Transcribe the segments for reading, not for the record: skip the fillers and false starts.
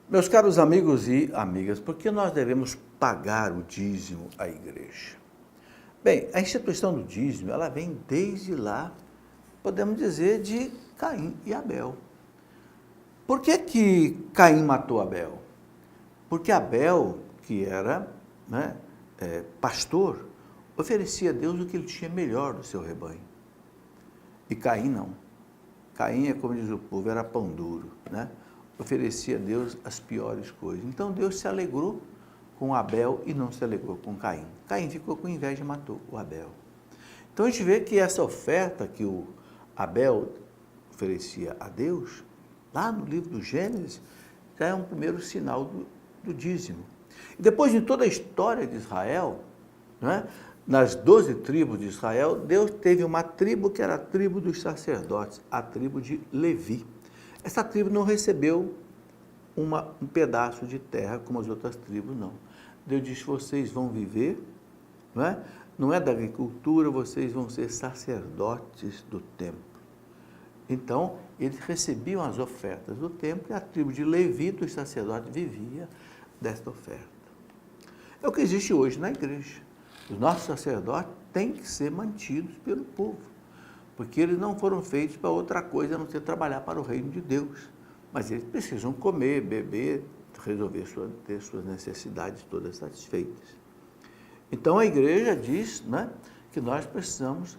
Meus caros amigos e amigas, por que nós devemos pagar o dízimo à igreja? Bem, a instituição do dízimo, ela vem desde lá, podemos dizer, de Caim e Abel. Por que Caim matou Abel? Porque Abel, que era pastor, oferecia a Deus o que ele tinha melhor do seu rebanho. E Caim não. Caim, como diz o povo, era pão duro, oferecia a Deus as piores coisas. Então Deus se alegrou com Abel e não se alegrou com Caim. Caim ficou com inveja e matou o Abel. Então a gente vê que essa oferta que o Abel oferecia a Deus, lá no livro do Gênesis, já é um primeiro sinal do dízimo. E depois de toda a história de Israel, nas 12 tribos de Israel, Deus teve uma tribo que era a tribo dos sacerdotes, a tribo de Levi. Essa tribo não recebeu um pedaço de terra como as outras tribos, não. Deus disse, vocês vão viver, não é da agricultura, vocês vão ser sacerdotes do templo. Então, eles recebiam as ofertas do templo e a tribo de Levi, dos sacerdotes, vivia desta oferta. É o que existe hoje na igreja. Os nossos sacerdotes têm que ser mantidos pelo povo, porque eles não foram feitos para outra coisa, a não ser trabalhar para o reino de Deus. Mas eles precisam comer, beber, resolver ter suas necessidades todas satisfeitas. Então a igreja diz que nós precisamos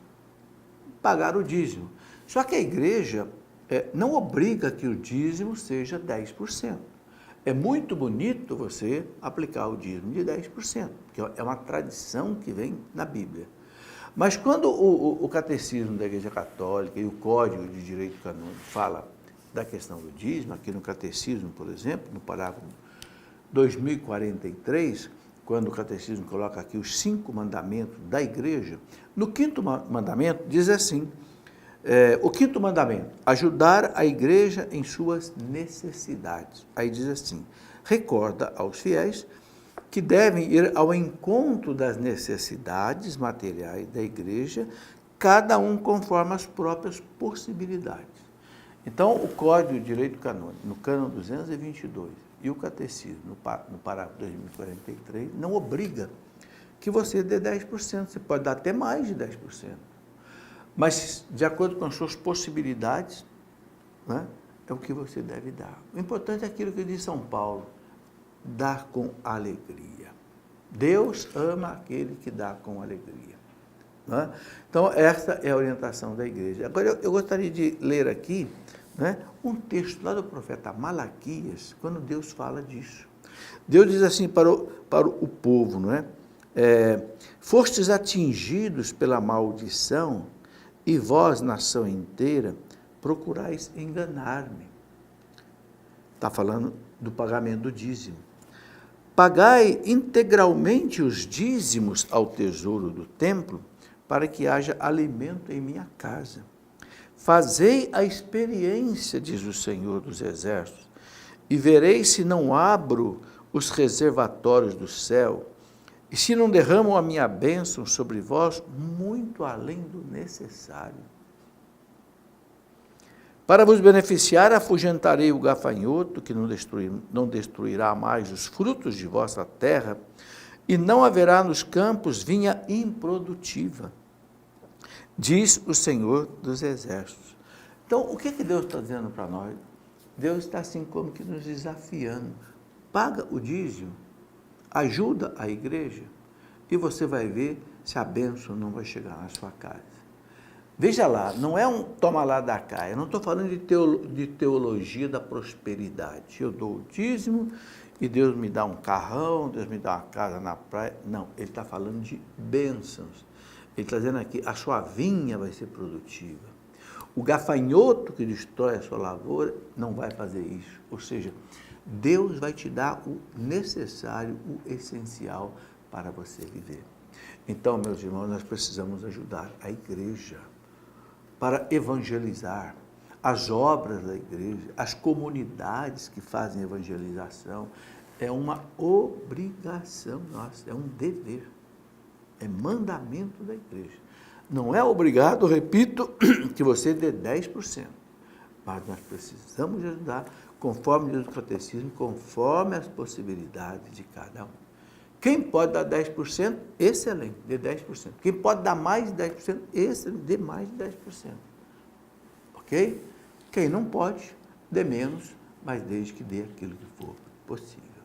pagar o dízimo. Só que a igreja não obriga que o dízimo seja 10%. É muito bonito você aplicar o dízimo de 10%, porque é uma tradição que vem na Bíblia. Mas quando o catecismo da Igreja Católica e o Código de Direito Canônico fala da questão do dízimo, aqui no catecismo, por exemplo, no parágrafo 2043, quando o catecismo coloca aqui os 5 mandamentos da igreja, no 5º mandamento diz assim, o 5º mandamento, ajudar a igreja em suas necessidades. Aí diz assim, recorda aos fiéis que devem ir ao encontro das necessidades materiais da igreja, cada um conforme as próprias possibilidades. Então, o Código de Direito Canônico, no cânon 222, e o Catecismo, no parágrafo 2043, não obriga que você dê 10%, você pode dar até mais de 10%. Mas, de acordo com as suas possibilidades, é o que você deve dar. O importante é aquilo que diz São Paulo, dar com alegria. Deus ama aquele que dá com alegria. Então, essa é a orientação da igreja. Agora, eu gostaria de ler aqui um texto lá do profeta Malaquias, quando Deus fala disso. Deus diz assim para o povo, fostes atingidos pela maldição, e vós, nação inteira, procurais enganar-me. Está falando do pagamento do dízimo. Pagai integralmente os dízimos ao tesouro do templo, para que haja alimento em minha casa. Fazei a experiência, diz o Senhor dos Exércitos, e vereis se não abro os reservatórios do céu, e se não derramo a minha bênção sobre vós, muito além do necessário. Para vos beneficiar, afugentarei o gafanhoto, que não destruirá mais os frutos de vossa terra, e não haverá nos campos vinha improdutiva, diz o Senhor dos Exércitos. Então, o que Deus está dizendo para nós? Deus está assim como que nos desafiando. Paga o dízimo, ajuda a igreja, e você vai ver se a bênção não vai chegar na sua casa. Veja lá, não é um toma lá da cá, eu não estou falando de teologia da prosperidade. Eu dou o dízimo e Deus me dá um carrão, Deus me dá uma casa na praia. Não, ele está falando de bênçãos. Ele está dizendo aqui, a sua vinha vai ser produtiva. O gafanhoto que destrói a sua lavoura não vai fazer isso. Ou seja, Deus vai te dar o necessário, o essencial para você viver. Então, meus irmãos, nós precisamos ajudar a igreja para evangelizar as obras da igreja, as comunidades que fazem evangelização. É uma obrigação nossa, é um dever, é mandamento da igreja. Não é obrigado, repito, que você dê 10%, mas nós precisamos ajudar conforme diz o catecismo, conforme as possibilidades de cada um. Quem pode dar 10%, excelente, dê 10%. Quem pode dar mais de 10%, excelente, dê mais de 10%. Ok? Quem não pode, dê menos, mas desde que dê aquilo que for possível.